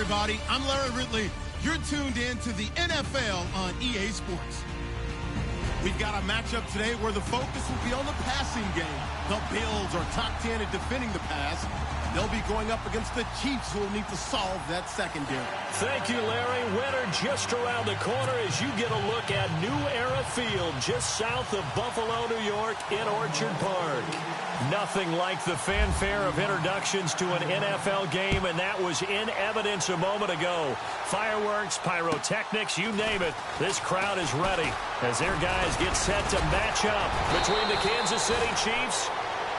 everybody. I'm Larry Ridley. You're tuned in to the NFL on EA Sports. We've got a matchup today where the focus will be on the passing game. The Bills are top 10 at defending the pass. They'll be going up against the Chiefs, who will need to solve that secondary. Thank you, Larry. Winter just around the corner as you get a look at New Era Field, just south of Buffalo, New York, in Orchard Park. Nothing like the fanfare of introductions to an NFL game, and that was in evidence a moment ago. Fireworks, pyrotechnics, you name it. This crowd is ready as their guys get set to match up between the Kansas City Chiefs.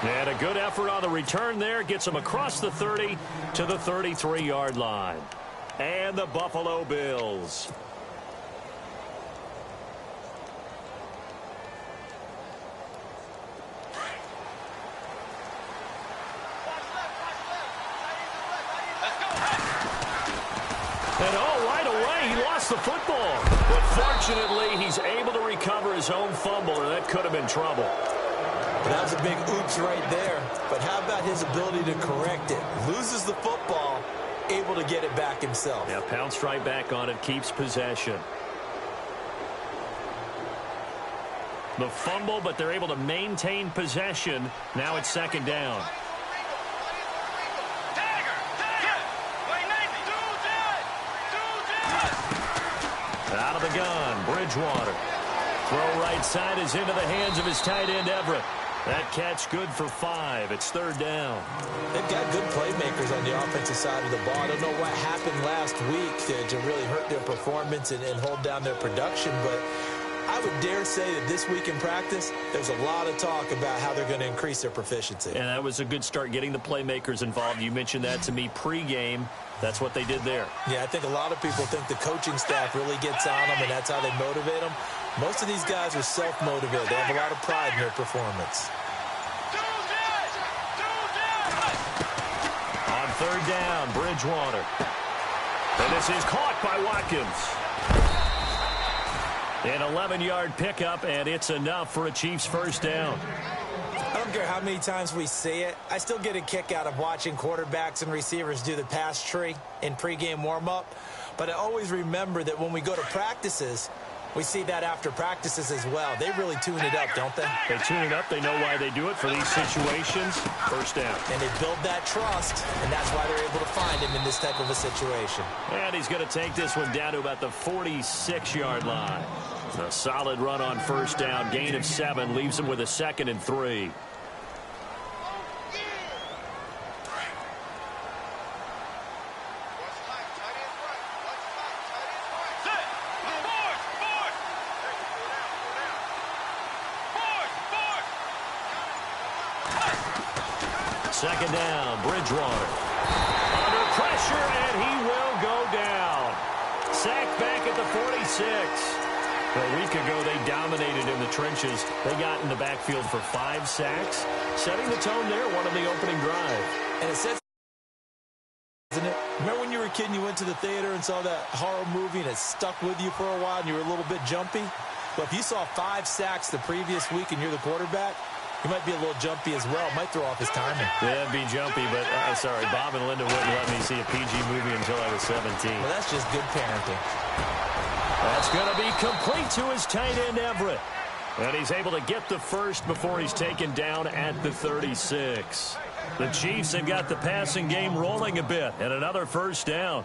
And a good effort on the return there gets them across the 30 to the 33-yard line. And the Buffalo Bills. And right away, he lost the football. But fortunately, he's able to recover his own fumble, or that could have been trouble. That was a big oops right there. But how about his ability to correct it? Loses the football, able to get it back himself. Yeah, pounced right back on it, keeps possession. The fumble, but they're able to maintain possession. Now it's second down. Out of the gun, Bridgewater. Throw right side is into the hands of his tight end, Everett. That catch good for 5. It's third down. They've got good playmakers on the offensive side of the ball. I don't know what happened last week to really hurt their performance and hold down their production, but I would dare say that this week in practice, there's a lot of talk about how they're going to increase their proficiency. And that was a good start, getting the playmakers involved. You mentioned that to me pregame. That's what they did there. Yeah, I think a lot of people think the coaching staff really gets on them, and that's how they motivate them. Most of these guys are self-motivated. They have a lot of pride in their performance. On third down, Bridgewater. And this is caught by Watkins. An 11-yard pickup, and it's enough for a Chiefs first down. I don't care how many times we say it, I still get a kick out of watching quarterbacks and receivers do the pass tree in pregame warm-up. But I always remember that when we go to practices, we see that after practices as well. They really tune it up, don't they? They tune it up. They know why they do it for these situations. First down. And they build that trust, and that's why they're able to find him in this type of a situation. And he's going to take this one down to about the 46-yard line. A solid run on first down. Gain of 7 leaves him with a 2nd and 3. Second down, Bridgewater. Under pressure, and he will go down. Sacked back at the 46. A week ago, they dominated in the trenches. They got in the backfield for 5 sacks. Setting the tone there, one of the opening drive. And it sets, doesn't it? Remember when you were a kid and you went to the theater and saw that horror movie and it stuck with you for a while and you were a little bit jumpy? Well, if you saw 5 sacks the previous week and you're the quarterback, he might be a little jumpy as well. Might throw off his timing. Yeah, it'd be jumpy, but sorry, Bob and Linda wouldn't let me see a PG movie until I was 17. Well, that's just good parenting. That's going to be complete to his tight end, Everett. And he's able to get the first before he's taken down at the 36. The Chiefs have got the passing game rolling a bit, and another first down.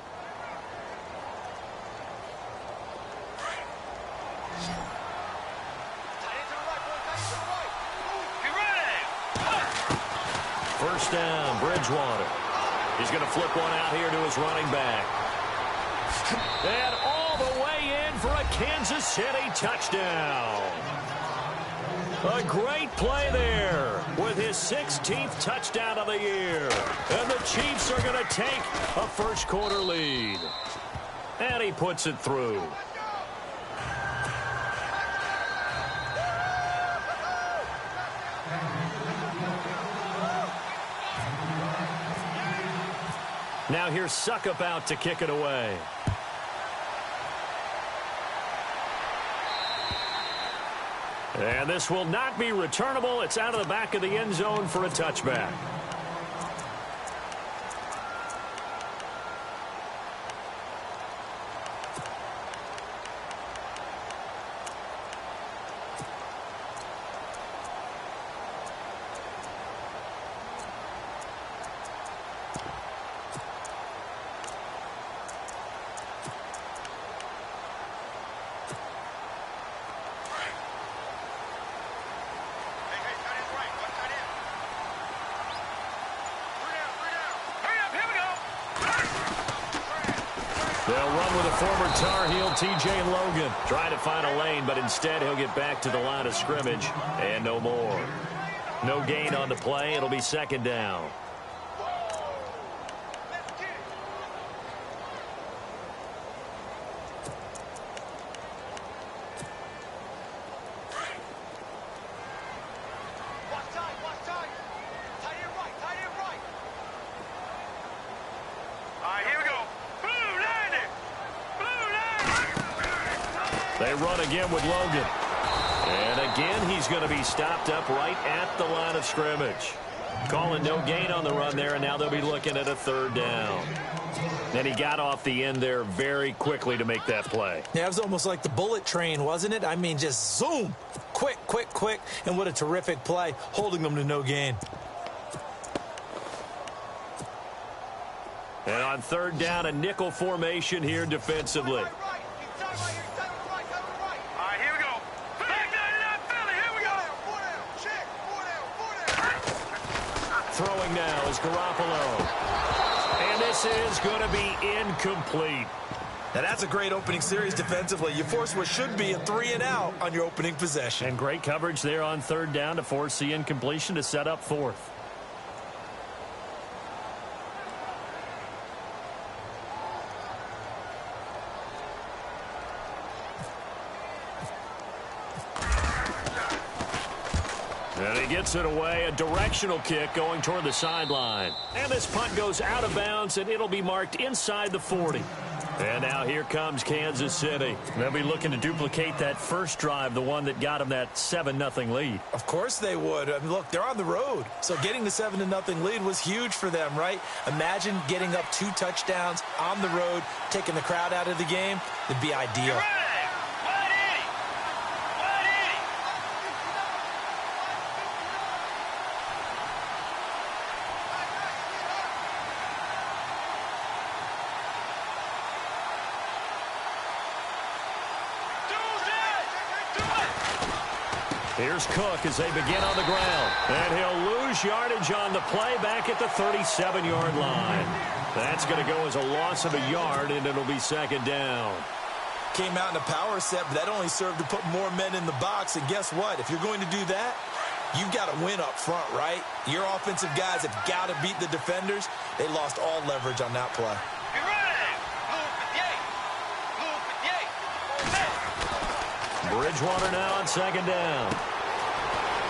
First down, Bridgewater. He's going to flip one out here to his running back. And all the way in for a Kansas City touchdown. A great play there with his 16th touchdown of the year. And the Chiefs are going to take a first-quarter lead. And he puts it through. Now here's Suckup out to kick it away. And this will not be returnable. It's out of the back of the end zone for a touchback. They'll run with a former Tar Heel, T.J. Logan. Trying to find a lane, but instead he'll get back to the line of scrimmage and no more. No gain on the play. It'll be second down. They run again with Logan. And again, he's going to be stopped up right at the line of scrimmage. Calling no gain on the run there, and now they'll be looking at a third down. And he got off the end there very quickly to make that play. Yeah, it was almost like the bullet train, wasn't it? I mean, just zoom. Quick, quick, quick. And what a terrific play, holding them to no gain. And on third down, a nickel formation here defensively. Throwing now is Garoppolo. And this is going to be incomplete. Now that's a great opening series defensively. You force what should be a 3-and-out on your opening possession. And great coverage there on third down to force the incompletion to set up fourth. And he gets it away, a directional kick going toward the sideline. And this punt goes out of bounds, and it'll be marked inside the 40. And now here comes Kansas City. They'll be looking to duplicate that first drive, the one that got them that 7-0 lead. Of course they would. I mean, look, they're on the road. So getting the 7-0 lead was huge for them, right? Imagine getting up 2 touchdowns on the road, taking the crowd out of the game. It'd be ideal. Here's Cook as they begin on the ground. And he'll lose yardage on the play back at the 37-yard line. That's going to go as a loss of a yard, and it'll be second down. Came out in a power set, but that only served to put more men in the box. And guess what? If you're going to do that, you've got to win up front, right? Your offensive guys have got to beat the defenders. They lost all leverage on that play. Bridgewater now on second down.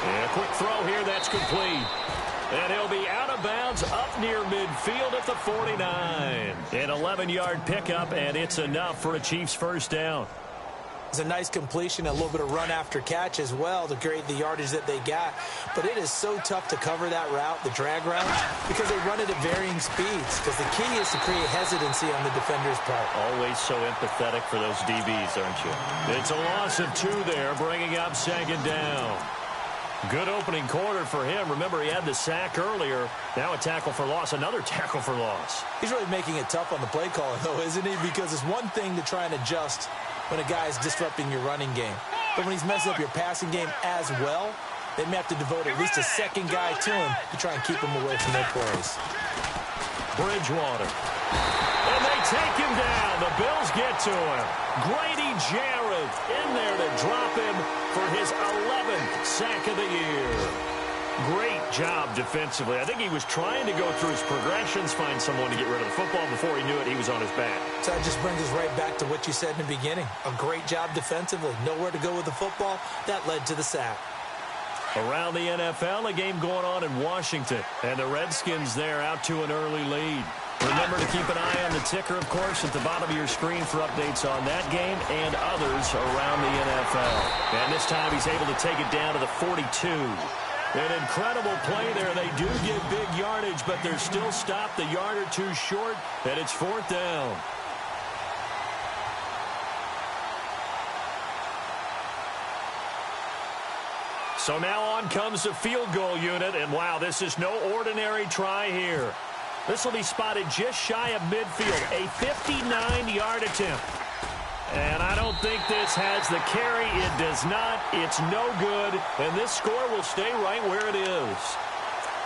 And a quick throw here, that's complete. And he'll be out of bounds up near midfield at the 49. An 11-yard pickup, and it's enough for a Chiefs first down. It's a nice completion, a little bit of run after catch as well to create the yardage that they got. But it is so tough to cover that route, the drag route, because they run it at varying speeds. Because the key is to create hesitancy on the defender's part. Always so empathetic for those DBs, aren't you? It's a loss of 2 there, bringing up second down. Good opening quarter for him. Remember, he had the sack earlier. Now a tackle for loss, another tackle for loss. He's really making it tough on the play caller, though, isn't he? Because it's one thing to try and adjust when a guy is disrupting your running game. But when he's messing up your passing game as well, they may have to devote at least a second guy to him to try and keep him away from their plays. Bridgewater. And they take him down. The Bills get to him. Grady Jarrett in there to drop him for his 11th sack of the year. Great job defensively. I think he was trying to go through his progressions, find someone to get rid of the football. Before he knew it, he was on his back. So that just brings us right back to what you said in the beginning. A great job defensively. Nowhere to go with the football. That led to the sack. Around the NFL, a game going on in Washington. And the Redskins there out to an early lead. Remember to keep an eye on the ticker, of course, at the bottom of your screen for updates on that game and others around the NFL. And this time he's able to take it down to the 42. An incredible play there. They do get big yardage, but they're still stopped a yard or 2 short, and it's 4th down. So now on comes the field goal unit, and wow, this is no ordinary try here. This will be spotted just shy of midfield, a 59-yard attempt. And I don't think this has the carry. It does not. It's no good. And this score will stay right where it is.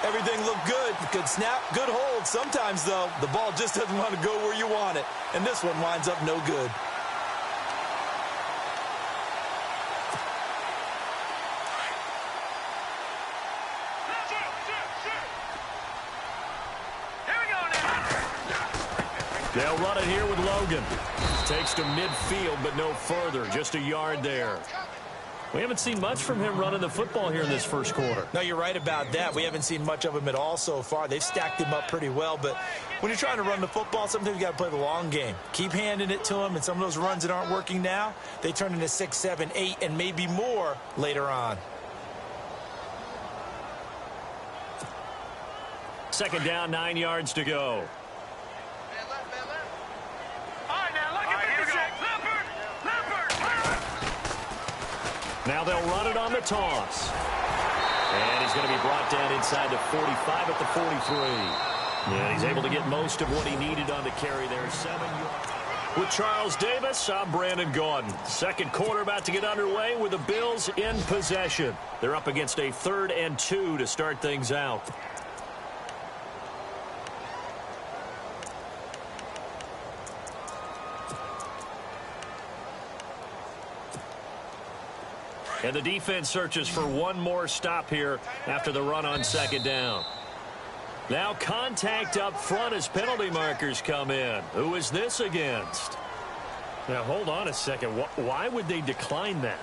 Everything looked good. Good snap, good hold. Sometimes, though, the ball just doesn't want to go where you want it. And this one winds up no good. They'll run it here with Logan. Takes to midfield, but no further. Just a yard there. We haven't seen much from him running the football here in this first quarter. No, you're right about that. We haven't seen much of him at all so far. They've stacked him up pretty well, but when you're trying to run the football, sometimes you got to play the long game. Keep handing it to him, and some of those runs that aren't working now, they turn into 6, 7, 8, and maybe more later on. Second down, 9 yards to go. Now they'll run it on the toss. And he's going to be brought down inside the 45 at the 43. Yeah, he's able to get most of what he needed on the carry there. 7 yards. With Charles Davis, I'm Brandon Gaudin. Second quarter about to get underway with the Bills in possession. They're up against a 3rd and 2 to start things out. And the defense searches for one more stop here after the run on second down. Now contact up front as penalty markers come in. Who is this against? Now, hold on a second. Why would they decline that?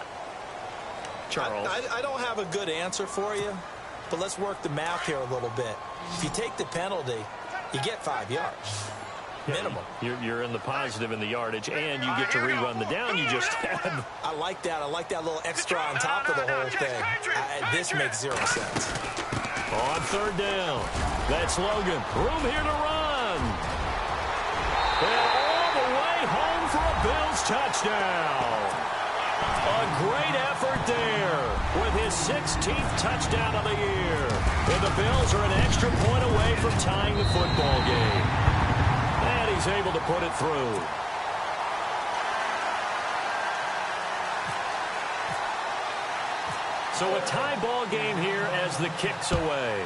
Charles? I don't have a good answer for you, but let's work the math here a little bit. If you take the penalty, you get 5 yards. Minimum. You're in the positive in the yardage, and you get to rerun the down you just had. I like that. I like that little extra on top of the whole thing. This makes 0 sense. On third down, that's Logan. Room here to run. And all the way home for a Bills touchdown. A great effort there with his 16th touchdown of the year. And the Bills are an extra point away from tying the football game. And he's able to put it through. So a tie ball game here as the kick's away.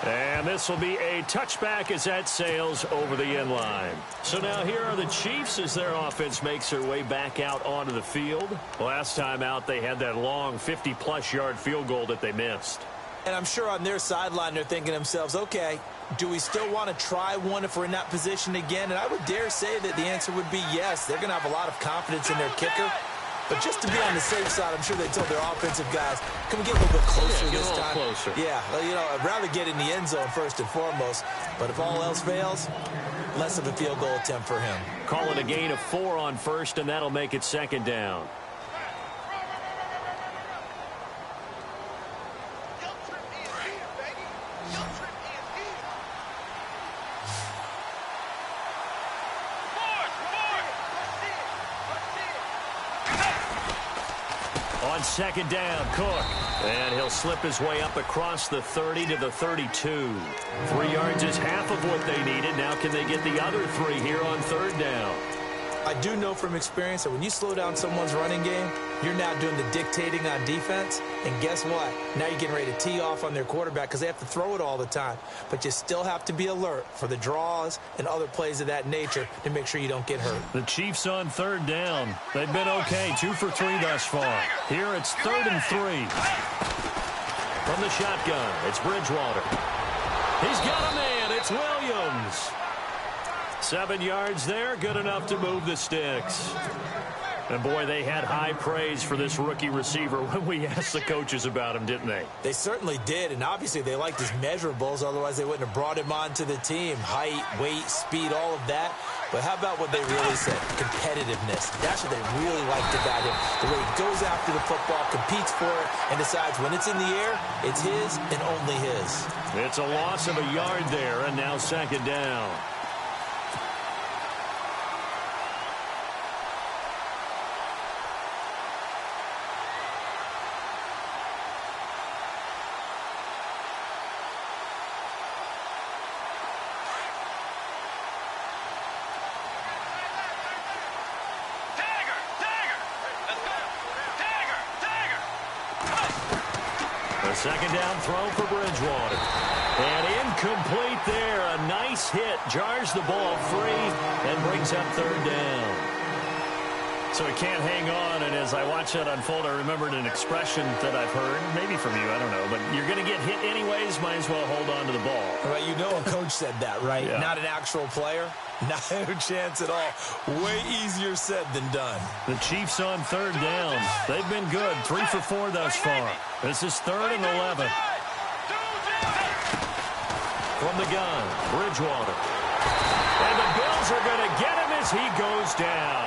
And this will be a touchback as that sails over the end line. So now here are the Chiefs as their offense makes their way back out onto the field. Last time out, they had that long 50-plus yard field goal that they missed. And I'm sure on their sideline they're thinking to themselves, okay, do we still want to try one if we're in that position again? And I would dare say that the answer would be yes. They're going to have a lot of confidence in their kicker. But just to be on the safe side, I'm sure they told their offensive guys, can we get a little bit closer this time? Closer. Yeah, well, you know, I'd rather get in the end zone first and foremost. But if all else fails, less of a field goal attempt for him. Call it a gain of 4 on first, and that'll make it second down. On second down, Cook. And he'll slip his way up across the 30 to the 32. 3 yards is half of what they needed. Now can they get the other 3 here on third down? I do know from experience that when you slow down someone's running game, you're now doing the dictating on defense. And guess what? Now you're getting ready to tee off on their quarterback because they have to throw it all the time. But you still have to be alert for the draws and other plays of that nature to make sure you don't get hurt. The Chiefs on third down. They've been okay, 2 for 3 thus far. Here it's 3rd and 3. From the shotgun, it's Bridgewater. He's got a man. It's Williams. 7 yards there, good enough to move the sticks. And, boy, they had high praise for this rookie receiver when we asked the coaches about him, didn't they? They certainly did, and obviously they liked his measurables. Otherwise, they wouldn't have brought him onto the team. Height, weight, speed, all of that. But how about what they really said? Competitiveness. That's what they really liked about him. The way he goes after the football, competes for it, and decides when it's in the air, it's his and only his. It's a loss of a yard there, and now second down. second down throw for Bridgewater. And incomplete there. A nice hit. Jars the ball free and brings up third down. So he can't hang on, and as I watch that unfold, I remembered an expression that I've heard, maybe from you, I don't know, but you're going to get hit anyways, might as well hold on to the ball. Right, you know a coach said that, right? Yeah. Not an actual player. Not a chance at all. Way easier said than done. The Chiefs on third down. They've been good, 3 for 4 thus far. This is 3rd and 11. From the gun, Bridgewater. And the Bills are going to get him as he goes down.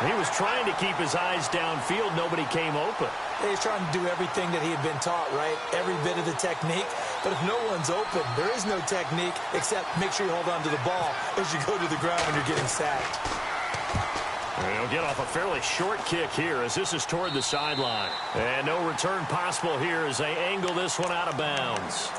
He was trying to keep his eyes downfield. Nobody came open. He's trying to do everything that he had been taught, right? Every bit of the technique. But if no one's open, there is no technique except make sure you hold on to the ball as you go to the ground when you're getting sacked. He'll get off a fairly short kick here as this is toward the sideline. And no return possible here as they angle this one out of bounds.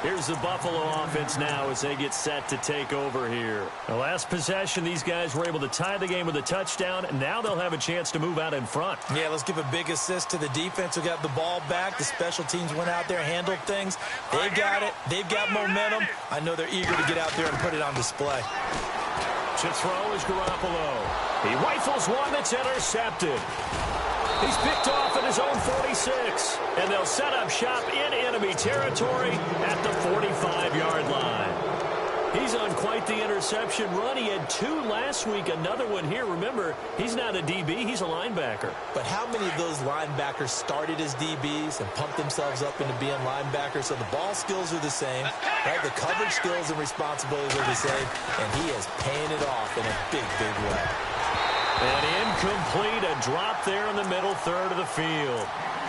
Here's the Buffalo offense now as they get set to take over here. The last possession, these guys were able to tie the game with a touchdown, and now they'll have a chance to move out in front. Yeah, let's give a big assist to the defense who got the ball back. The special teams went out there, handled things. They got it. They've got momentum. I know they're eager to get out there and put it on display. To throw is Garoppolo. He rifles one that's intercepted. He's picked off at his own 46. And they'll set up shop in enemy territory at the 45-yard line. He's on quite the interception run. He had 2 last week, another one here. Remember, he's not a DB, he's a linebacker. But how many of those linebackers started as DBs and pumped themselves up into being linebackers? So the ball skills are the same, right? The coverage skills and responsibilities are the same, and he is paying it off in a big, big way. And incomplete, a drop there in the middle third of the field.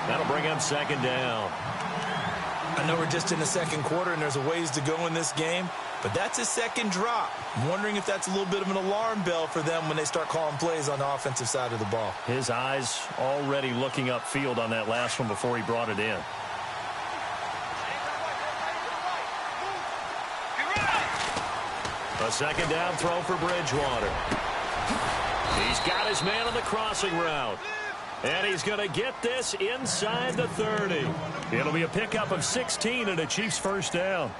That'll bring up second down. I know we're just in the second quarter and there's a ways to go in this game, but that's a second drop. I'm wondering if that's a little bit of an alarm bell for them when they start calling plays on the offensive side of the ball. His eyes already looking upfield on that last one before he brought it in. A second down throw for Bridgewater. He's got his man on the crossing route. And he's going to get this inside the 30. It'll be a pickup of 16 and a Chiefs first down.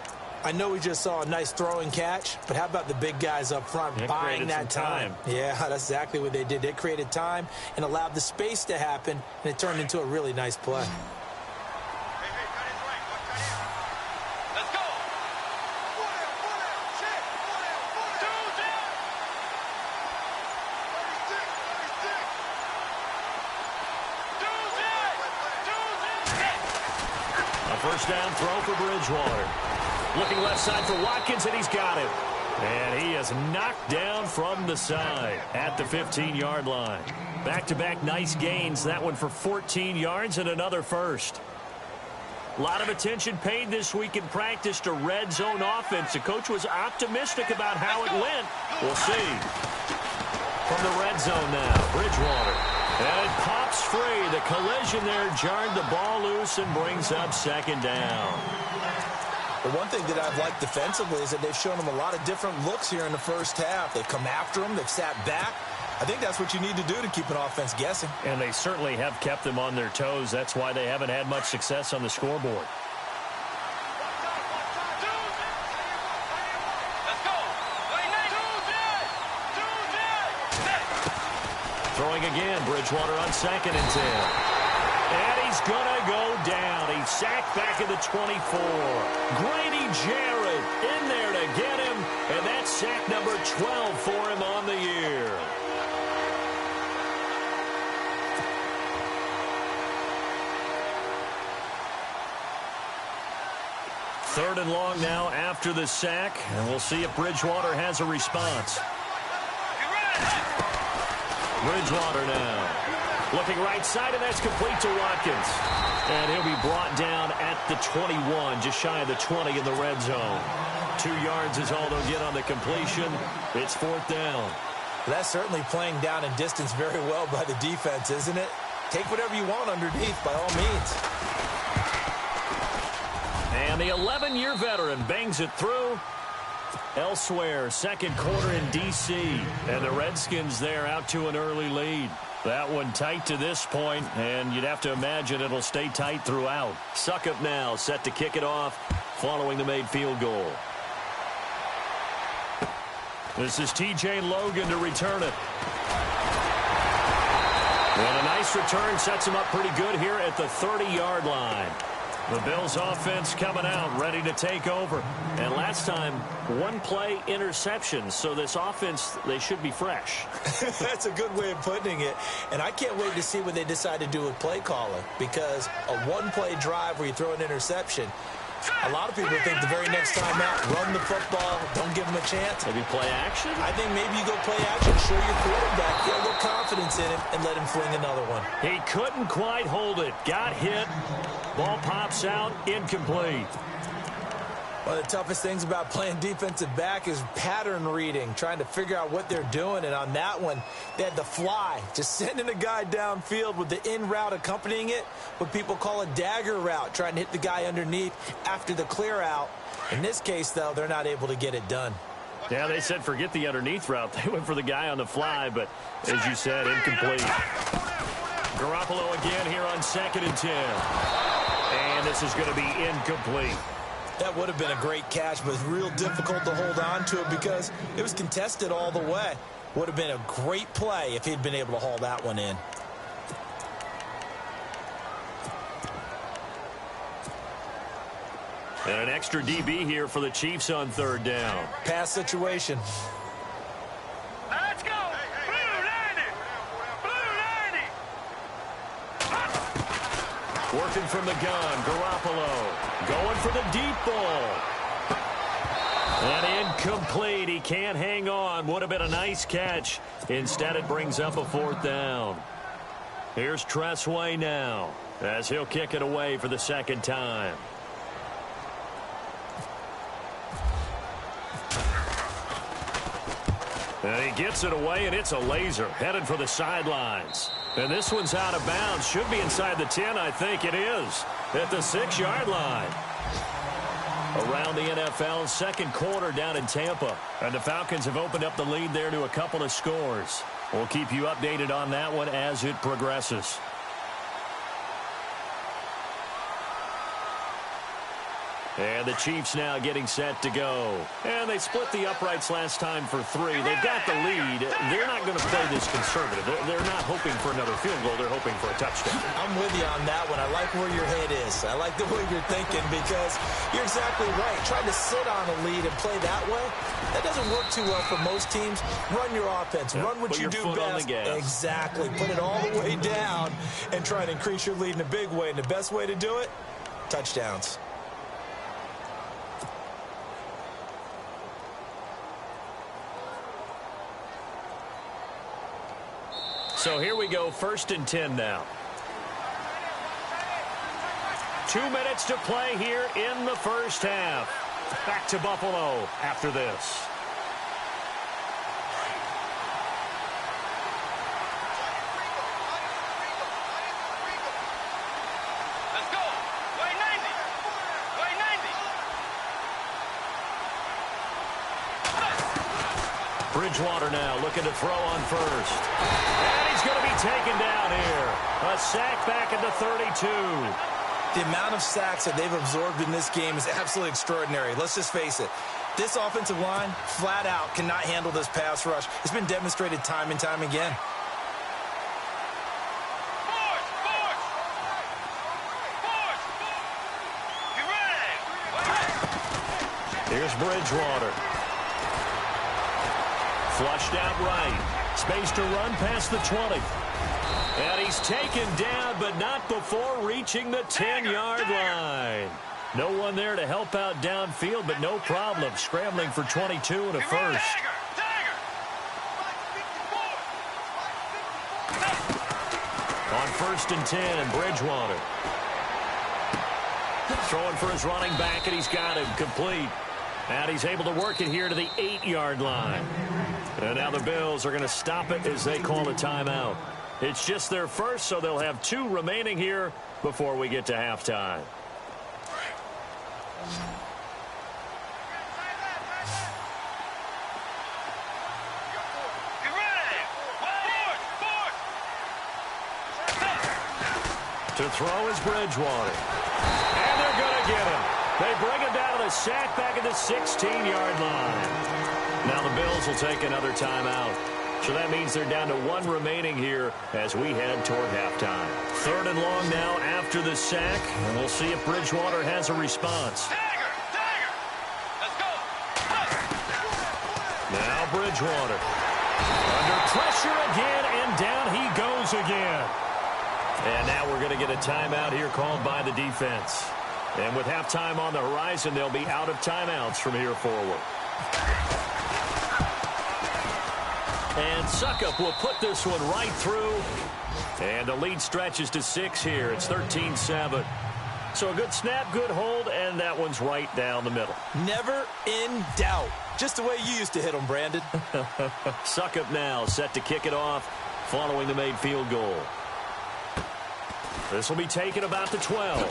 I know we just saw a nice throwing catch, but how about the big guys up front buying that time? Yeah, that's exactly what they did. They created time and allowed the space to happen, and it turned into a really nice play. First down throw for Bridgewater. Looking left side for Watkins, and he's got it. And he is knocked down from the side at the 15-yard line. Back-to-back nice gains. That one for 14 yards and another first. A lot of attention paid this week in practice to red zone offense. The coach was optimistic about how it went. We'll see. From the red zone now, Bridgewater. And it pops free. The collision there jarred the ball loose and brings up second down. The one thing that I've liked defensively is that they've shown them a lot of different looks here in the first half. They've come after them. They've sat back. I think that's what you need to do to keep an offense guessing. And they certainly have kept them on their toes. That's why they haven't had much success on the scoreboard. Throwing again, Bridgewater on 2nd and 10. And he's going to go down. He's sacked back at the 24. Grady Jarrett in there to get him. And that's sack number 12 for him on the year. Third and long now after the sack. And we'll see if Bridgewater has a response. Bridgewater now. Looking right side, and that's complete to Watkins. And he'll be brought down at the 21, just shy of the 20 in the red zone. 2 yards is all they'll get on the completion. It's 4th down. That's certainly playing down in distance very well by the defense, isn't it? Take whatever you want underneath, by all means. And the 11-year veteran bangs it through. Elsewhere, second quarter in D.C. And the Redskins there out to an early lead. That one tight to this point, and you'd have to imagine it'll stay tight throughout. Suckup now set to kick it off following the made field goal. This is T.J. Logan to return it. And a nice return sets him up pretty good here at the 30-yard line. The Bills offense coming out, ready to take over. And last time, one-play interception. So this offense, they should be fresh. That's a good way of putting it. And I can't wait to see what they decide to do with play calling. Because a one-play drive where you throw an interception, a lot of people think the very next time out, run the football, don't give them a chance. Maybe play action? I think maybe you go play action, show your quarterback, get a little confidence in him, and let him fling another one. He couldn't quite hold it. Got hit. Ball pops out, incomplete. One of the toughest things about playing defensive back is pattern reading, trying to figure out what they're doing. And on that one, they had to fly, just sending a guy downfield with the in route accompanying it, what people call a dagger route, trying to hit the guy underneath after the clear out. In this case, though, they're not able to get it done. Yeah, they said forget the underneath route. They went for the guy on the fly, but as you said, incomplete. Garoppolo again here on 2nd and 10. And this is going to be incomplete. That would have been a great catch, but it's real difficult to hold on to it because it was contested all the way. Would have been a great play if he'd been able to haul that one in. And an extra DB here for the Chiefs on 3rd down. Pass situation. Let's go! Blue 90! Blue 90! Working from the gun, Garoppolo going for the deep ball. And incomplete. He can't hang on. Would have been a nice catch. Instead, it brings up a 4th down. Here's Tressway now as he'll kick it away for the 2nd time. And he gets it away, and it's a laser headed for the sidelines. And this one's out of bounds. Should be inside the 10, I think it is. At the 6-yard line. Around the NFL, 2nd quarter down in Tampa. And the Falcons have opened up the lead there to a couple of scores. We'll keep you updated on that one as it progresses. And the Chiefs now getting set to go. And they split the uprights last time for 3. They've got the lead. They're not going to play this conservative. They're not hoping for another field goal. They're hoping for a touchdown. I'm with you on that one. I like where your head is. I like the way you're thinking because you're exactly right. Trying to sit on a lead and play that way, that doesn't work too well for most teams. Run your offense. Run what you do best. Exactly. Put it all the way down and try to increase your lead in a big way. And the best way to do it, touchdowns. So here we go, 1st and 10 now. 2 minutes to play here in the 1st half. Back to Buffalo after this. Let's go! Way 90! Way 90! Bridgewater now looking to throw on 1st. And he's going to be taken down here. A sack back at the 32. The amount of sacks that they've absorbed in this game is absolutely extraordinary. Let's just face it. This offensive line, flat out, cannot handle this pass rush. It's been demonstrated time and time again. Here's Bridgewater. Flushed out right. Space to run past the 20. And he's taken down, but not before reaching the 10-yard line. No one there to help out downfield, but no problem. Scrambling for 22 and a first. On 1st and 10, Bridgewater. Throwing for his running back, and he's got him complete. And he's able to work it here to the 8-yard line. And now the Bills are going to stop it as they call a timeout. It's just their first, so they'll have 2 remaining here before we get to halftime. To throw is Bridgewater. And they're going to get him. They bring him down to the sack back at the 16-yard line. Now the Bills will take another timeout. So that means they're down to 1 remaining here as we head toward halftime. 3rd and long now after the sack. And we'll see if Bridgewater has a response. Dagger! Dagger! Let's go! Now Bridgewater. Under pressure again, and down he goes again. And now we're going to get a timeout here called by the defense. And with halftime on the horizon, they'll be out of timeouts from here forward. And Suckup will put this one right through. And the lead stretches to 6 here. It's 13-7. So a good snap, good hold, and that one's right down the middle. Never in doubt. Just the way you used to hit them, Brandon. Suckup now set to kick it off following the made field goal. This will be taken about the 12. And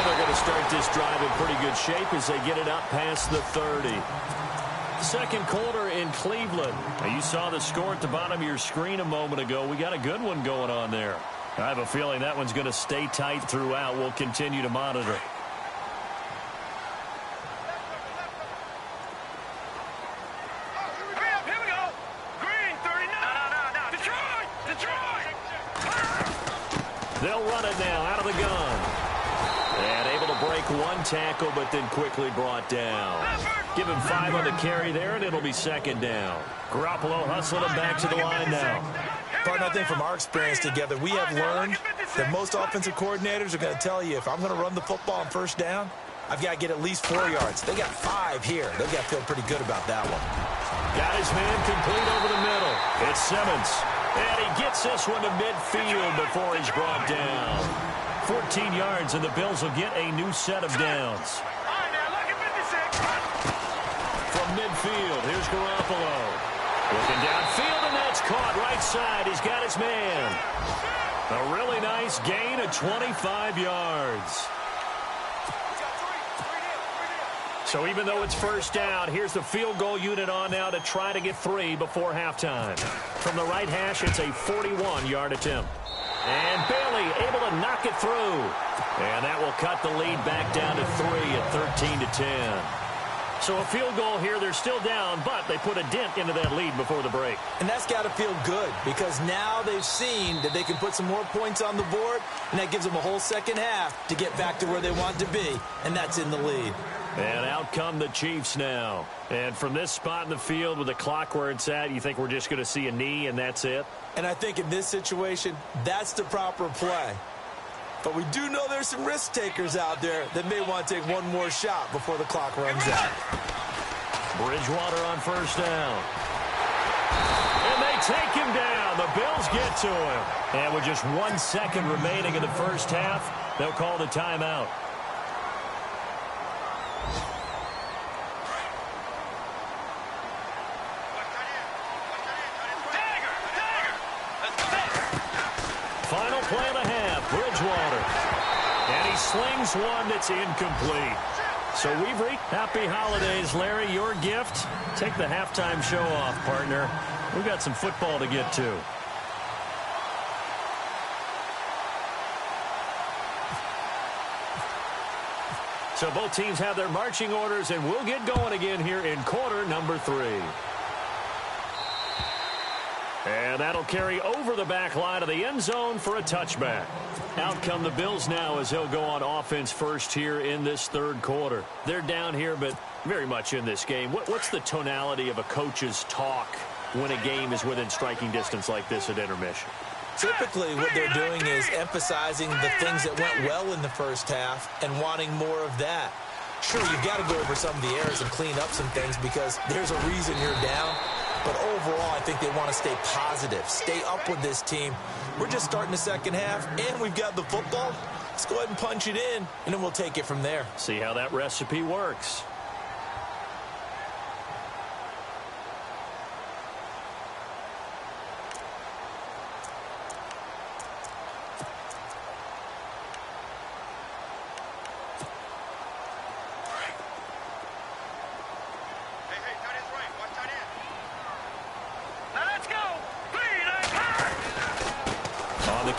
they're going to start this drive in pretty good shape as they get it up past the 30. Second quarter in Cleveland. Now, you saw the score at the bottom of your screen a moment ago. We got a good one going on there. I have a feeling that one's going to stay tight throughout. We'll continue to monitor. Here we go. Green, 39. No. Detroit! They'll run it now out of the gun. And able to break one tackle, but then quickly brought down. Give him 5 on the carry there, and it'll be 2nd down. Garoppolo hustling him back to the line now. Partner, I think from our experience together, we have learned that most offensive coordinators are going to tell you, if I'm going to run the football on 1st down, I've got to get at least 4 yards. They got 5 here. They've got to feel pretty good about that one. Got his man complete over the middle. It's Simmons. And he gets this one to midfield before he's brought down. 14 yards, and the Bills will get a new set of downs. From midfield, here's Garoppolo. Looking downfield, and that's caught right side. He's got his man. A really nice gain of 25 yards. So even though it's 1st down, here's the field goal unit on now to try to get 3 before halftime. From the right hash, it's a 41-yard attempt. And Bailey able to knock it through. And that will cut the lead back down to 3 at 13-10. So a field goal here, they're still down, but they put a dent into that lead before the break. And that's got to feel good because now they've seen that they can put some more points on the board, and that gives them a whole 2nd half to get back to where they want to be, and that's in the lead. And out come the Chiefs now. And from this spot in the field with the clock where it's at, you think we're just going to see a knee and that's it? And I think in this situation, that's the proper play. But we do know there's some risk takers out there that may want to take one more shot before the clock runs out. Bridgewater on 1st down. And they take him down. The Bills get to him. And with just 1 second remaining in the 1st half, they'll call the timeout. Final play of the half, Bridgewater. And he slings one that's incomplete. So we've reached happy holidays, Larry. Your gift, take the halftime show off, partner. We've got some football to get to. So both teams have their marching orders, and we'll get going again here in quarter number 3. And that'll carry over the back line of the end zone for a touchback. Out come the Bills now as they'll go on offense first here in this 3rd quarter. They're down here, but very much in this game. What's the tonality of a coach's talk when a game is within striking distance like this at intermission? Typically, what they're doing is emphasizing the things that went well in the 1st half and wanting more of that. Sure, you've got to go over some of the errors and clean up some things because there's a reason you're down. But overall, I think they want to stay positive, stay up with this team. We're just starting the 2nd half, and we've got the football. Let's go ahead and punch it in, and then we'll take it from there. See how that recipe works.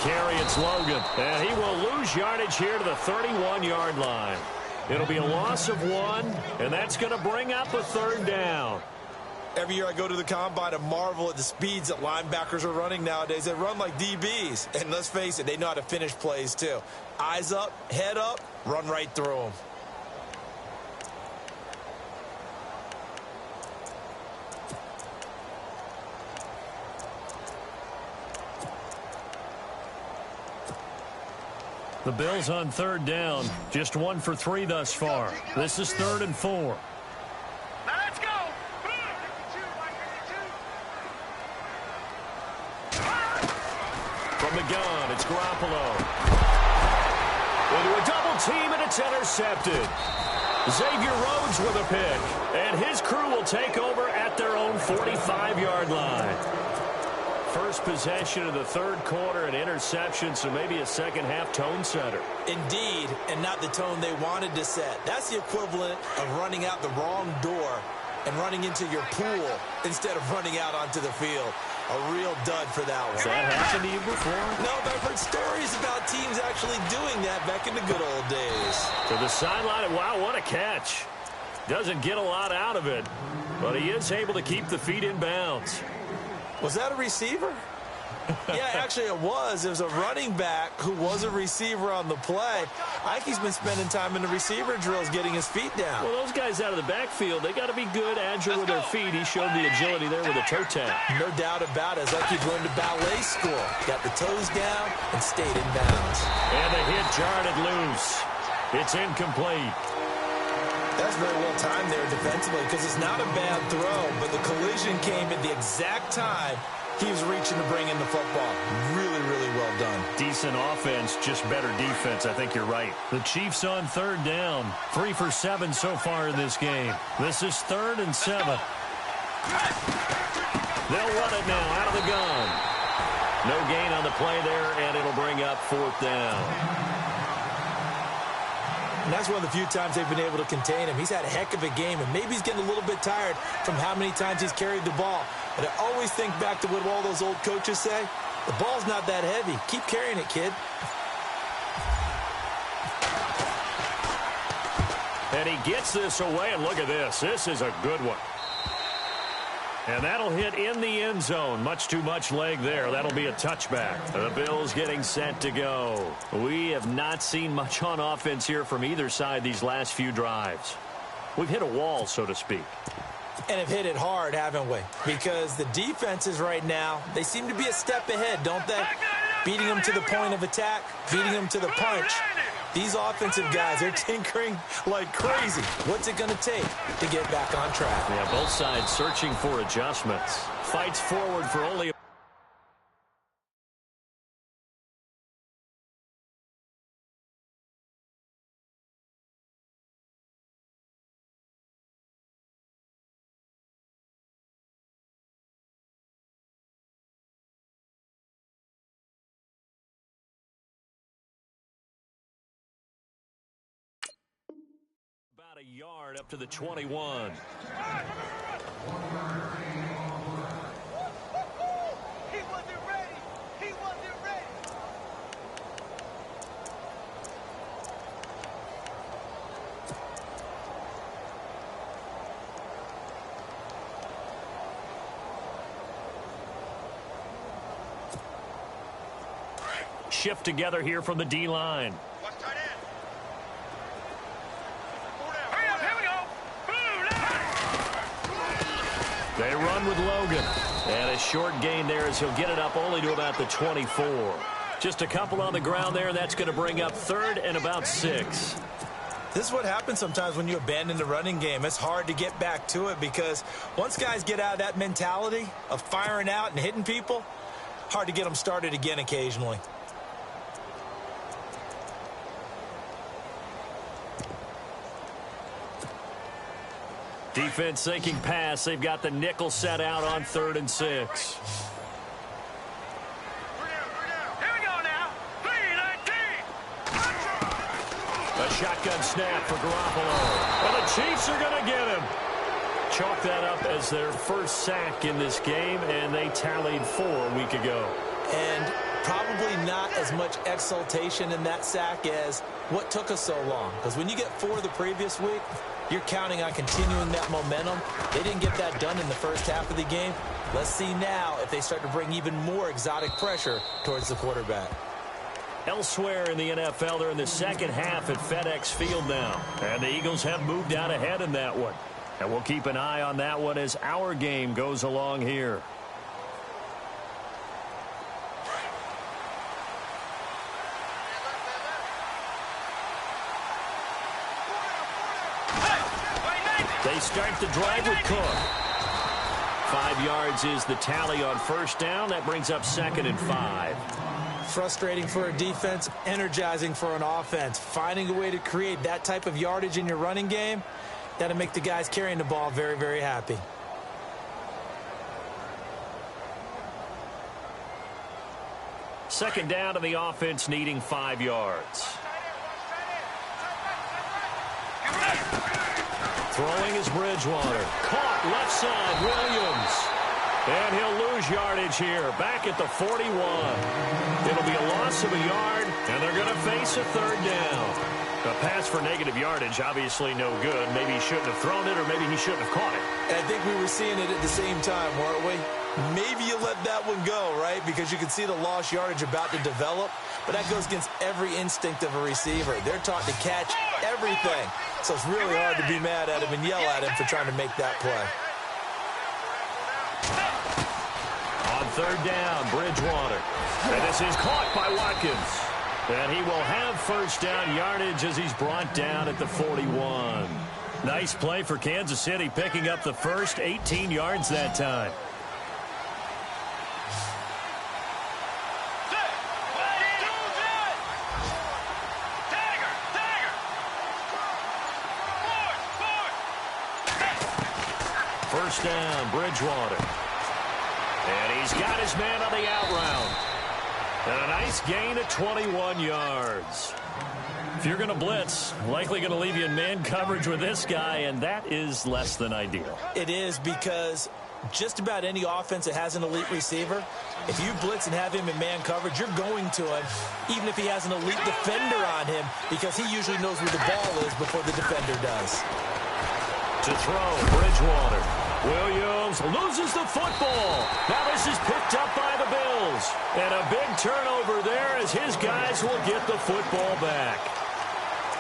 carry, it's Logan. And he will lose yardage here to the 31-yard line. It'll be a loss of 1, and that's going to bring up a third down. Every year I go to the combine and marvel at the speeds that linebackers are running nowadays. They run like DBs. And let's face it, they know how to finish plays too. Eyes up, head up, run right through them. The Bills on third down. Just 1 for 3 thus far. This is 3rd and 4. Now let's go. From the gun, it's Garoppolo. Into a double team, and it's intercepted. Xavier Rhodes with a pick. And his crew will take over at their own 45-yard line. First possession of the third quarter, an interception, so maybe a second-half tone setter. Indeed, and not the tone they wanted to set. That's the equivalent of running out the wrong door and running into your pool instead of running out onto the field. A real dud for that one. Has that happened to you before? No, but I've heard stories about teams actually doing that back in the good old days. To the sideline, wow, what a catch. Doesn't get a lot out of it, but he is able to keep the feet in bounds. Was that a receiver? Yeah, actually it was. There was a running back who was a receiver on the play. I think he's been spending time in the receiver drills getting his feet down. Well, those guys out of the backfield, they got to be good, agile with their feet. He showed the agility there with a toe tap. No doubt about it. It's like he's going to ballet school. Got the toes down and stayed in bounds. And the hit jarred it loose. It's incomplete. That's very well timed there defensively because it's not a bad throw, but the collision came at the exact time he was reaching to bring in the football. Really, really well done. Decent offense, just better defense. I think you're right. The Chiefs on third down. 3 for 7 so far in this game. This is 3rd and 7. They'll run it now out of the gun. No gain on the play there, and it'll bring up 4th down. And that's one of the few times they've been able to contain him. He's had a heck of a game, and maybe he's getting a little bit tired from how many times he's carried the ball. But I always think back to what all those old coaches say. The ball's not that heavy. Keep carrying it, kid. And he gets this away, and look at this. This is a good one. And that'll hit in the end zone. Much too much leg there. That'll be a touchback. The Bills getting set to go. We have not seen much on offense here from either side these last few drives. We've hit a wall, so to speak. And have hit it hard, haven't we? Because the defenses right now, they seem to be a step ahead, don't they? Beating them to the point of attack, beating them to the punch. These offensive guys, they're tinkering like crazy. What's it going to take to get back on track? Yeah, both sides searching for adjustments. Fights forward for only about a yard up to the 21. He wasn't ready. He wasn't ready. Shift together here from the D-line. They run with Logan. And a short gain there as he'll get it up only to about the 24. Just a couple on the ground there, and that's going to bring up 3rd and about 6. This is what happens sometimes when you abandon the running game. It's hard to get back to it because once guys get out of that mentality of firing out and hitting people, hard to get them started again occasionally. Defense sinking pass. They've got the nickel set out on 3rd and 6. Here we go now. 3-19. A shotgun snap for Garoppolo. And the Chiefs are going to get him. Chalk that up as their first sack in this game, and they tallied 4 a week ago. And Probably not as much exultation in that sack as what took us so long. Because when you get 4 the previous week, you're counting on continuing that momentum. They didn't get that done in the first half of the game. Let's see now if they start to bring even more exotic pressure towards the quarterback. Elsewhere in the NFL, they're in the second half at FedEx Field now. And the Eagles have moved out ahead in that one. And we'll keep an eye on that one as our game goes along here. They start the drive with Cook. 5 yards is the tally on first down. That brings up 2nd and 5. Frustrating for a defense, energizing for an offense. Finding a way to create that type of yardage in your running game, that'll make the guys carrying the ball very, very happy. Second down to the offense, needing 5 yards. Throwing is Bridgewater. Caught left side, Williams. And he'll lose yardage here, back at the 41. It'll be a loss of a yard, and they're going to face a 3rd down. A pass for negative yardage, obviously no good. Maybe he shouldn't have thrown it, or maybe he shouldn't have caught it. I think we were seeing it at the same time, weren't we? Maybe you let that one go, right? Because you can see the lost yardage about to develop. But that goes against every instinct of a receiver. They're taught to catch everything. So it's really hard to be mad at him and yell at him for trying to make that play. On 3rd down, Bridgewater. And this is caught by Watkins. And he will have first down yardage as he's brought down at the 41. Nice play for Kansas City, picking up the first 18 yards that time. First down, Bridgewater. And he's got his man on the out route. And a nice gain of 21 yards. If you're going to blitz, likely going to leave you in man coverage with this guy, and that is less than ideal. It is, because just about any offense that has an elite receiver, if you blitz and have him in man coverage, you're going to him, even if he has an elite defender on him, because he usually knows where the ball is before the defender does. To throw, Bridgewater. Williams loses the football. Now this is picked up by the Bills. And a big turnover there as his guys will get the football back.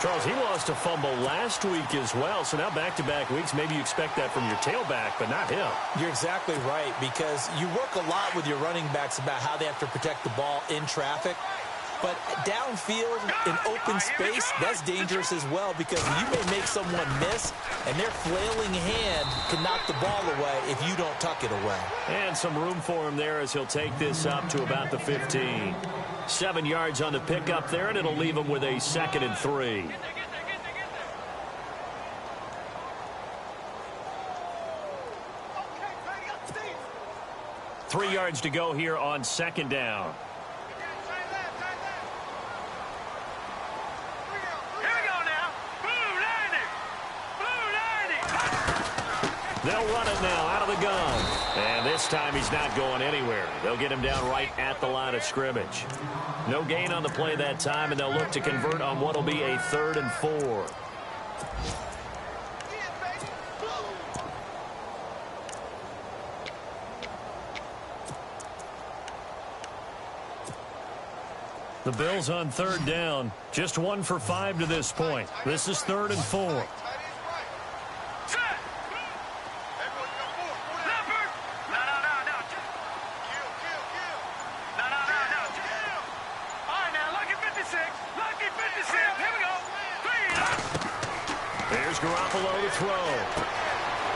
Charles, he lost a fumble last week as well, so now back-to-back weeks, maybe you expect that from your tailback, but not him. You're exactly right, because you work a lot with your running backs about how they have to protect the ball in traffic. But downfield, in open space, that's dangerous as well, because you may make someone miss, and their flailing hand can knock the ball away if you don't tuck it away. And some room for him there as he'll take this up to about the 15. 7 yards on the pickup there, and it'll leave him with a 2nd and 3. Three yards to go here on 2nd down. They'll run it now out of the gun. And this time he's not going anywhere. They'll get him down right at the line of scrimmage. No gain on the play that time, and they'll look to convert on what will be a 3rd and 4. The Bills on 3rd down. Just 1 for 5 to this point. This is 3rd and 4.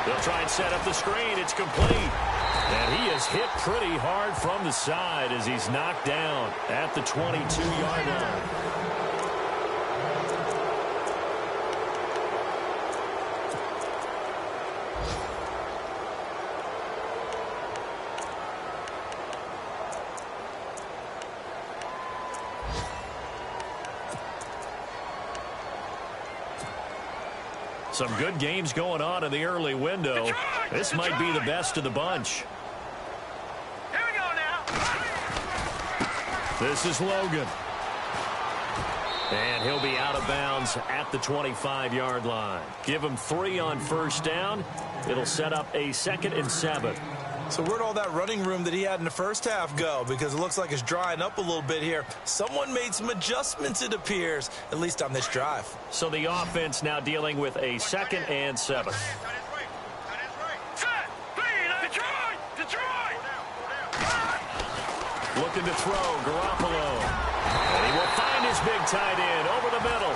They'll try and set up the screen. It's complete. And he is hit pretty hard from the side as he's knocked down at the 22-yard line. Some good games going on in the early window. This might be the best of the bunch. Here we go now. This is Logan. And he'll be out of bounds at the 25-yard line. Give him 3 on first down. It'll set up a 2nd and 7. So where'd all that running room that he had in the first half go? Because it looks like it's drying up a little bit here. Someone made some adjustments, it appears, at least on this drive. So the offense now dealing with a 2nd and 7. Looking to throw, Garoppolo. And he will find his big tight end over the middle.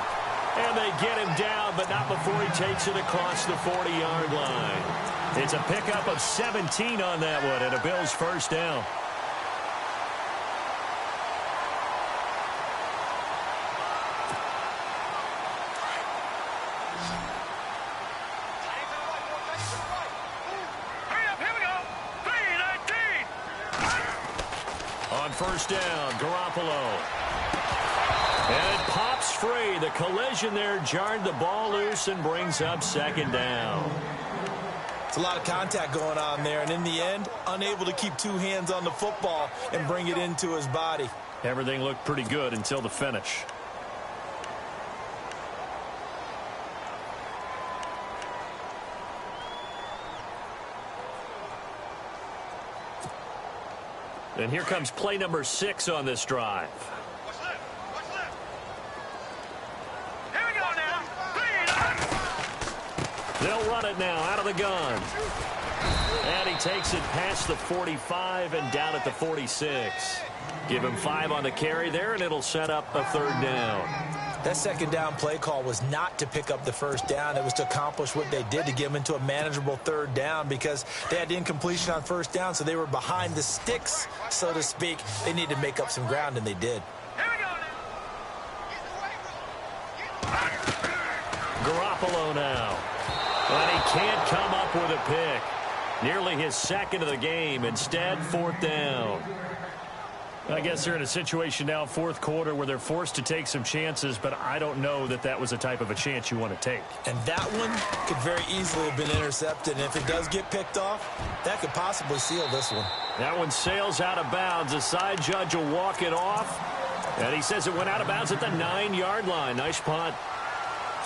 And they get him down, but not before he takes it across the 40-yard line. It's a pickup of 17 on that one, and a Bills first down. On first down, Garoppolo. And it pops free. The collision there jarred the ball loose and brings up 2nd down. It's a lot of contact going on there, and in the end, unable to keep 2 hands on the football and bring it into his body. Everything looked pretty good until the finish. And here comes play number 6 on this drive. What's left? What's left? Here we go now. They'll run it now out of the gun. And he takes it past the 45 and down at the 46. Give him 5 on the carry there, and it'll set up a 3rd down. That 2nd down play call was not to pick up the first down. It was to accomplish what they did, to get them into a manageable 3rd down, because they had incompletion on first down, so they were behind the sticks, so to speak. They needed to make up some ground, and they did. Here we go now. Garoppolo now. And he can't come up with a pick. Nearly his 2nd of the game. Instead, 4th down. I guess they're in a situation now, 4th quarter, where they're forced to take some chances, but I don't know that that was the type of a chance you want to take. And that one could very easily have been intercepted, and if it does get picked off, that could possibly seal this one. That one sails out of bounds. The side judge will walk it off, and he says it went out of bounds at the 9-yard line. Nice punt.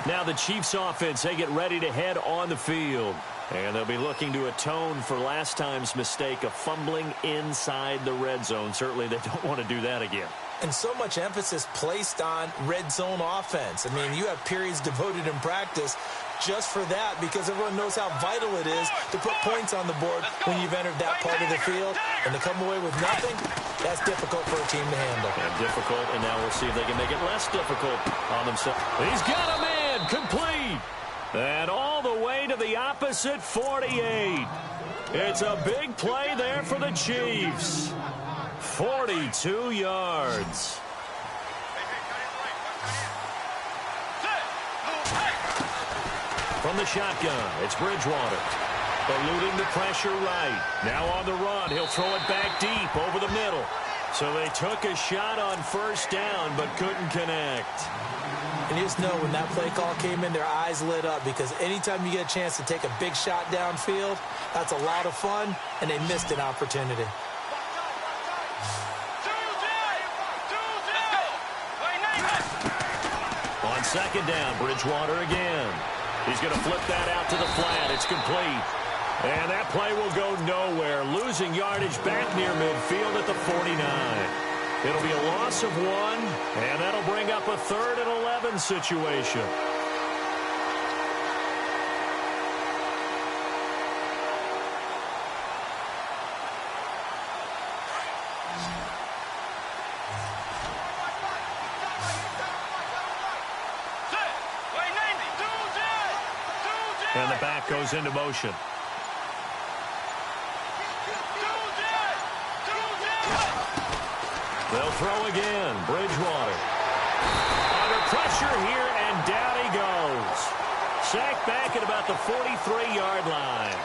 Now the Chiefs offense, they get ready to head on the field. And they'll be looking to atone for last time's mistake of fumbling inside the red zone. Certainly they don't want to do that again. And so much emphasis placed on red zone offense. I mean, you have periods devoted in practice just for that, because everyone knows how vital it is to put points on the board when you've entered that part of the field. And to come away with nothing, that's difficult for a team to handle. And difficult, and now we'll see if they can make it less difficult on themselves. He's got a man, complete. And all the way to the opposite 48. It's a big play there for the Chiefs. 42 yards. From the shotgun, it's Bridgewater. Eluding the pressure right. Now on the run, he'll throw it back deep over the middle. So they took a shot on first down, but couldn't connect. And you just know when that play call came in, their eyes lit up, because anytime you get a chance to take a big shot downfield, that's a lot of fun, and they missed an opportunity. On second down, Bridgewater again. He's going to flip that out to the flat. It's complete. And that play will go nowhere. Losing yardage back near midfield at the 49. It'll be a loss of 1, and that'll bring up a 3rd and 11 situation. And the back goes into motion. They'll throw again. Bridgewater. Under pressure here, and down he goes. Sacked back at about the 43-yard line.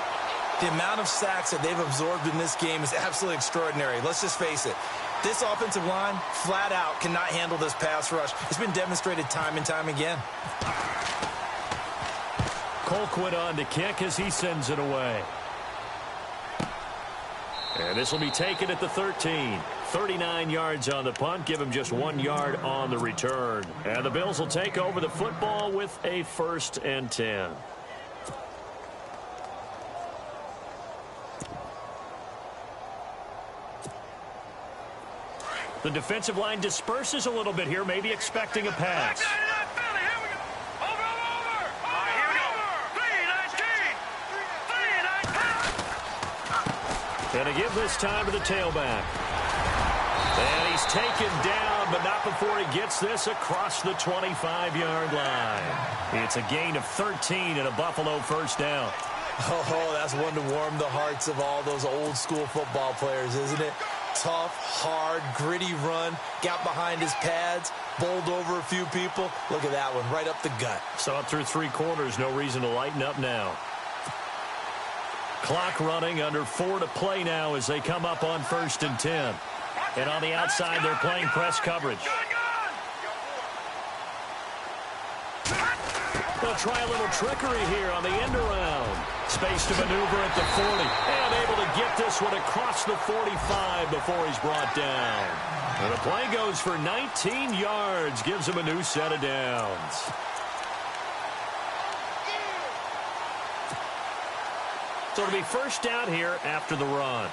The amount of sacks that they've absorbed in this game is absolutely extraordinary. Let's just face it. This offensive line, flat out, cannot handle this pass rush. It's been demonstrated time and time again. Colquitt on to kick as he sends it away. And this will be taken at the 13. 39 yards on the punt, give him just 1 yard on the return. And the Bills will take over the football with a 1st and 10. The defensive line disperses a little bit here, maybe expecting a pass. And to give this time to the tailback. And he's taken down, but not before he gets this across the 25-yard line. It's a gain of 13 and a Buffalo 1st down. Oh, that's one to warm the hearts of all those old-school football players, isn't it? Tough, hard, gritty run, got behind his pads, bowled over a few people. Look at that one, right up the gut. Saw it through 3 quarters, no reason to lighten up now. Clock running, under 4 to play now as they come up on 1st and 10. And on the outside, they're playing press coverage. They'll try a little trickery here on the end around. Space to maneuver at the 40. And able to get this one across the 45 before he's brought down. And the play goes for 19 yards. Gives him a new set of downs. So it'll be 1st down here after the run.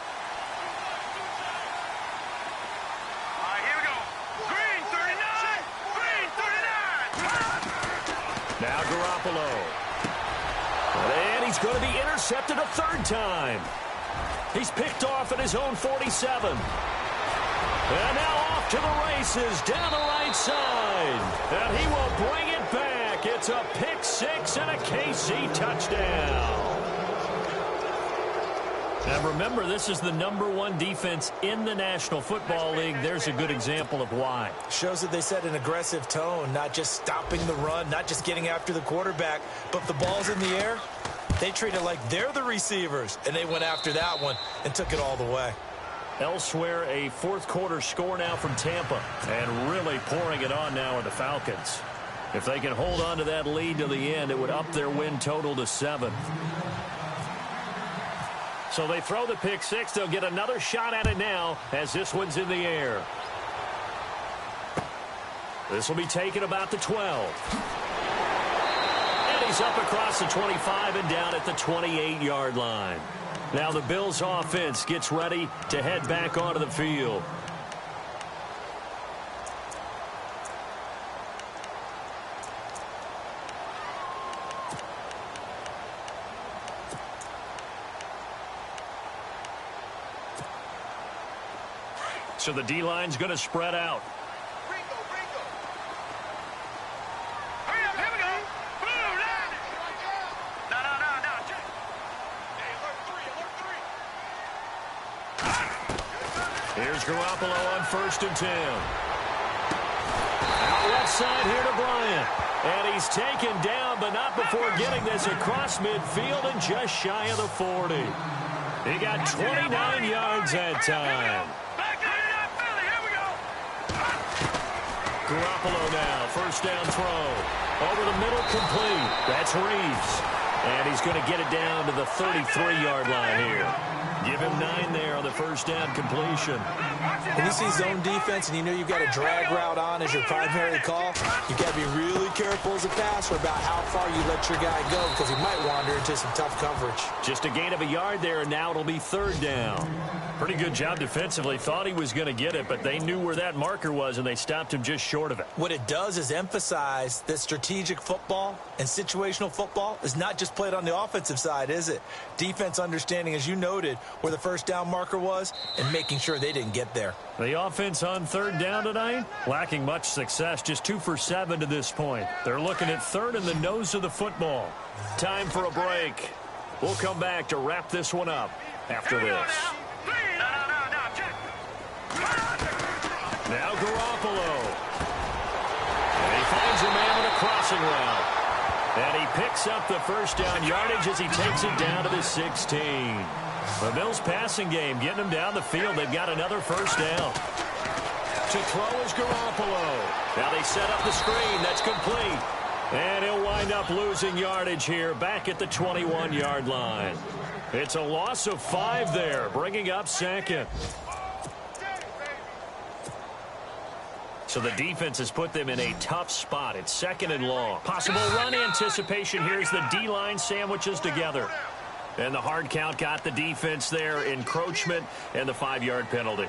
Now Garoppolo. And he's going to be intercepted a 3rd time. He's picked off at his own 47. And now off to the races down the right side. And he will bring it back. It's a pick 6 and a KC touchdown. Now remember, this is the #1 defense in the National Football League. There's a good example of why. Shows that they set an aggressive tone, not just stopping the run, not just getting after the quarterback, but if the ball's in the air, they treat it like they're the receivers, and they went after that one and took it all the way. Elsewhere, a 4th quarter score now from Tampa, and really pouring it on now are the Falcons. If they can hold on to that lead to the end, it would up their win total to 7. So they throw the pick 6. They'll get another shot at it now as this one's in the air. This will be taken about the 12. And he's up across the 25 and down at the 28-yard line. Now the Bills offense gets ready to head back onto the field. So the D-line's going to spread out. Hurry up, here we go. Blue, no. Here's Garoppolo on 1st and 10. Out left side here to Bryant. And he's taken down, but not before getting this across midfield and just shy of the 40. He got 29 yards that time. Garoppolo now, 1st down throw. Over the middle, complete. That's Reeves. And he's going to get it down to the 33-yard line here. Give him 9 there on the 1st down completion. When you see zone defense and you know you've got a drag route on as your primary call, you've got to be really careful as a passer about how far you let your guy go because he might wander into some tough coverage. Just a gain of a yard there, and now it'll be 3rd down. Pretty good job defensively. Thought he was going to get it, but they knew where that marker was, and they stopped him just short of it. What it does is emphasize that strategic football and situational football is not just played on the offensive side, is it? Defense understanding, as you noted, where the 1st down marker was and making sure they didn't get there. The offense on 3rd down tonight, lacking much success, just 2 for 7 to this point. They're looking at 3rd in the nose of the football. Time for a break. We'll come back to wrap this one up after this. Now Garoppolo. And he finds a man on a crossing route. And he picks up the 1st down yardage as he takes it down to the 16. The Bills passing game getting them down the field. They've got another 1st down. To throw is Garoppolo. Now they set up the screen. That's complete. And he'll wind up losing yardage here back at the 21-yard line. It's a loss of 5 there, bringing up 2nd. So the defense has put them in a tough spot. It's 2nd and long. Possible run anticipation. Here's the D-line sandwiches together. And the hard count got the defense there. Encroachment and the 5-yard penalty.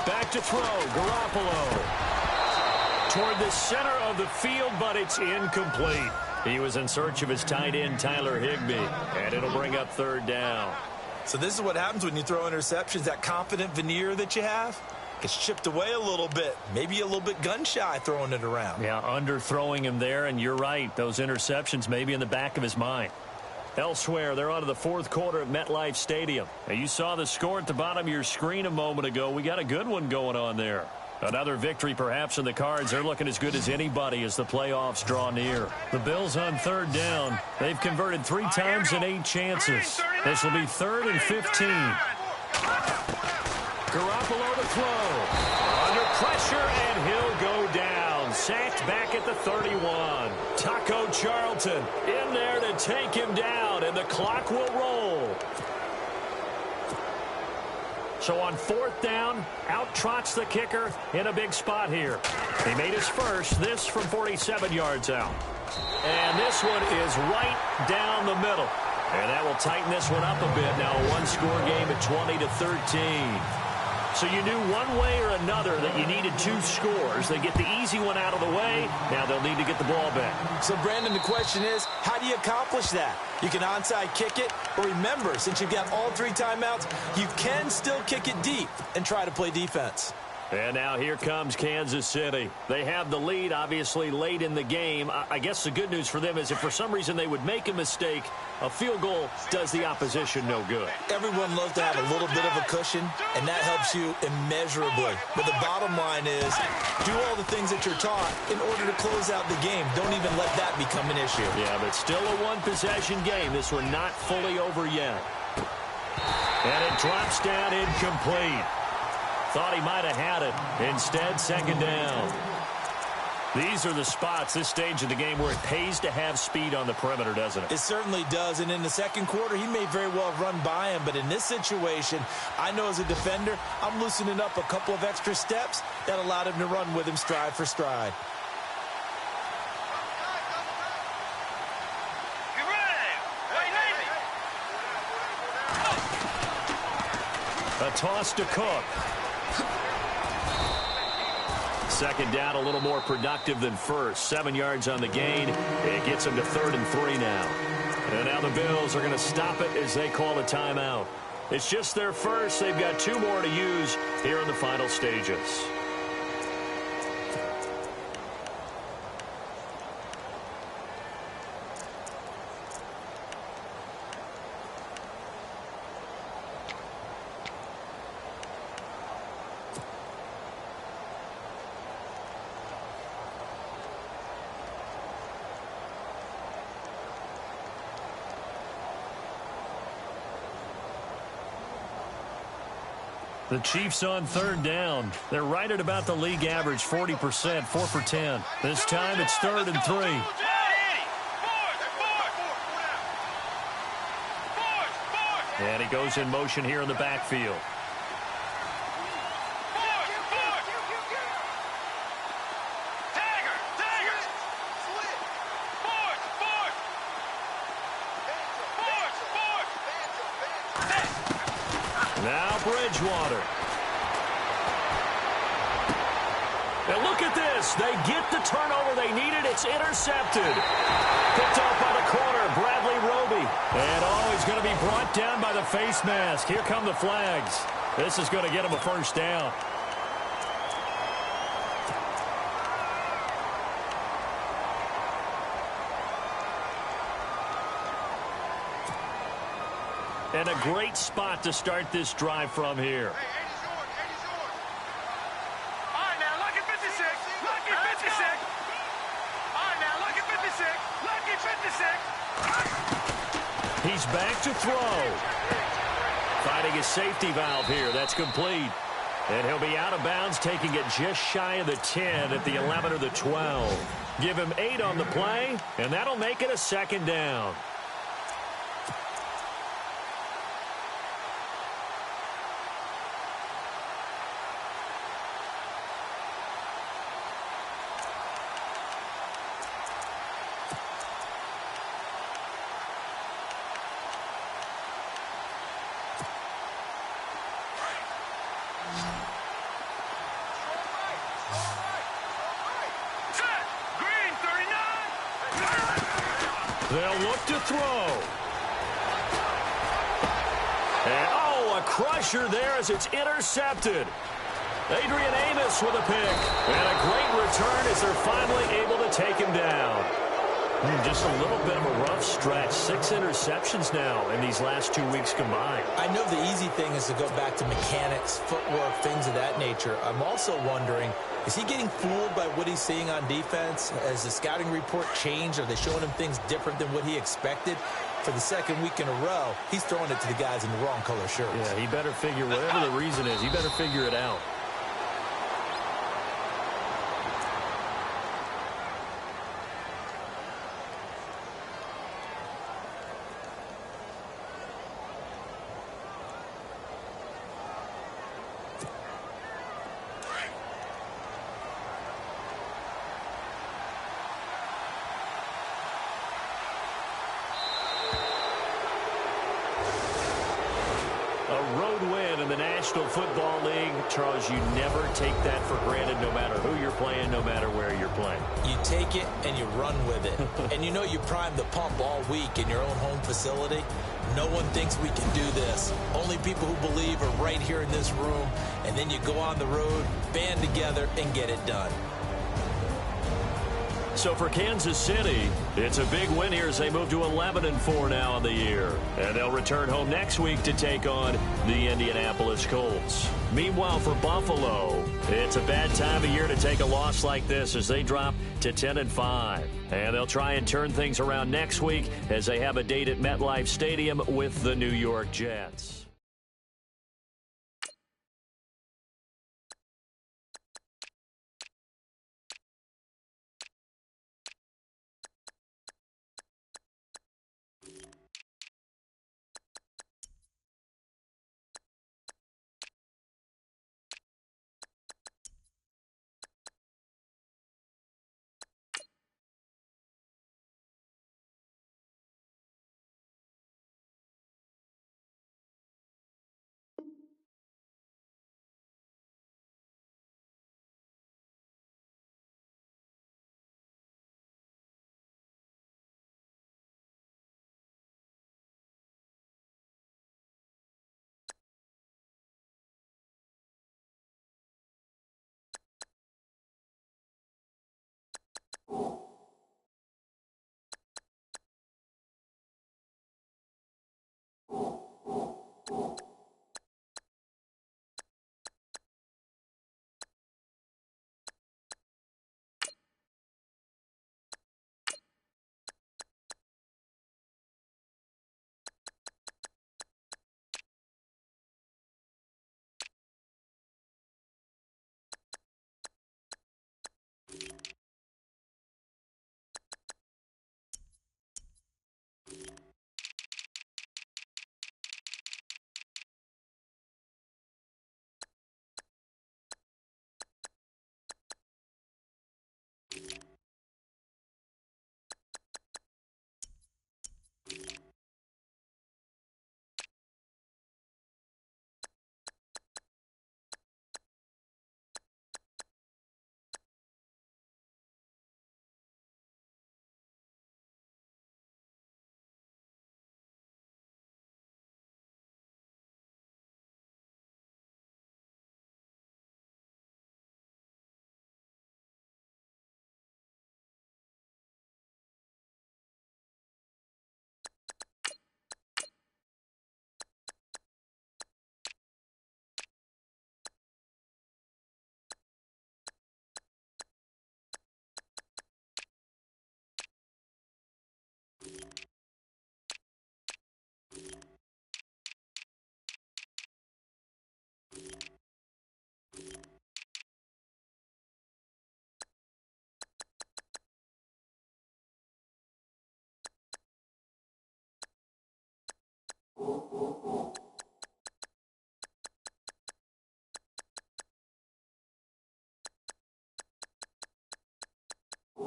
Back to throw, Garoppolo. Toward the center of the field, but it's incomplete. He was in search of his tight end, Tyler Higbee, and it'll bring up 3rd down. So this is what happens when you throw interceptions. That confident veneer that you have gets chipped away a little bit. Maybe a little bit gun-shy throwing it around. Yeah, underthrowing him there, and you're right. Those interceptions may be in the back of his mind. Elsewhere, they're on to the 4th quarter at MetLife Stadium. Now, you saw the score at the bottom of your screen a moment ago. We got a good one going on there. Another victory perhaps in the cards. They're looking as good as anybody as the playoffs draw near. The Bills on 3rd down. They've converted 3 times in 8 chances. This will be 3rd and 15. Garoppolo to throw. Under pressure, and he'll go down. Sacked back at the 31. Taco Charlton in there to take him down, and the clock will roll. So on 4th down, out trots the kicker in a big spot here. He made his first, this from 47 yards out. And this one is right down the middle. And that will tighten this one up a bit. Now a one-score game at 20-13. So you knew one way or another that you needed 2 scores. They get the easy one out of the way. Now they'll need to get the ball back. So, Brandon, the question is, how do you accomplish that? You can onside kick it, or remember, since you've got all 3 timeouts, you can still kick it deep and try to play defense. And now here comes Kansas City. They have the lead, obviously, late in the game. I guess the good news for them is if for some reason they would make a mistake, a field goal does the opposition no good. Everyone loves to have a little bit of a cushion, and that helps you immeasurably. But the bottom line is, do all the things that you're taught in order to close out the game. Don't even let that become an issue. Yeah, but still a one-possession game. This one not fully over yet. And it drops down incomplete. Thought he might have had it. Instead, 2nd down. These are the spots, this stage of the game, where it pays to have speed on the perimeter, doesn't it? It certainly does. And in the 2nd quarter, he may very well have run by him. But in this situation, I know as a defender, I'm loosening up a couple of extra steps that allowed him to run with him stride for stride. A toss to Cook. 2nd down, a little more productive than first. 7 yards on the gain. It gets them to 3rd and 3 now. And now the Bills are going to stop it as they call a timeout. It's just their first. They've got 2 more to use here in the final stages. The Chiefs on 3rd down. They're right at about the league average, 40%, 4 for 10. This time it's 3rd and 3. And he goes in motion here in the backfield. Now Bridgewater. And look at this. They get the turnover they needed. It's intercepted. Picked off by the corner, Bradley Roby. And he's going to be brought down by the face mask. Here come the flags. This is going to get him a 1st down. And a great spot to start this drive from here. He's back to throw. Finding his safety valve here. That's complete. And he'll be out of bounds, taking it just shy of the 10 at the 11 or the 12. Give him 8 on the play, and that'll make it a second down. They'll look to throw. And, oh, a crusher there as it's intercepted. Adrian Amos with a pick. And a great return as they're finally able to take him down. Just a little bit of a rough stretch. 6 interceptions now in these last 2 weeks combined. I know the easy thing is to go back to mechanics, footwork, things of that nature. I'm also wondering, is he getting fooled by what he's seeing on defense? Has the scouting report changed? Are they showing him things different than what he expected? For the second week in a row, he's throwing it to the guys in the wrong color shirts. Yeah, he better figure, whatever the reason is, he better figure it out. National Football League, Charles, you never take that for granted no matter who you're playing, no matter where you're playing. You take it and you run with it. And you know you primed the pump all week in your own home facility. No one thinks we can do this. Only people who believe are right here in this room. And then you go on the road, band together, and get it done. So for Kansas City, it's a big win here as they move to 11-4 now on the year. And they'll return home next week to take on the Indianapolis Colts. Meanwhile, for Buffalo, it's a bad time of year to take a loss like this as they drop to 10-5. And they'll try and turn things around next week as they have a date at MetLife Stadium with the New York Jets.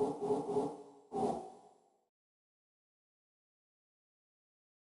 you.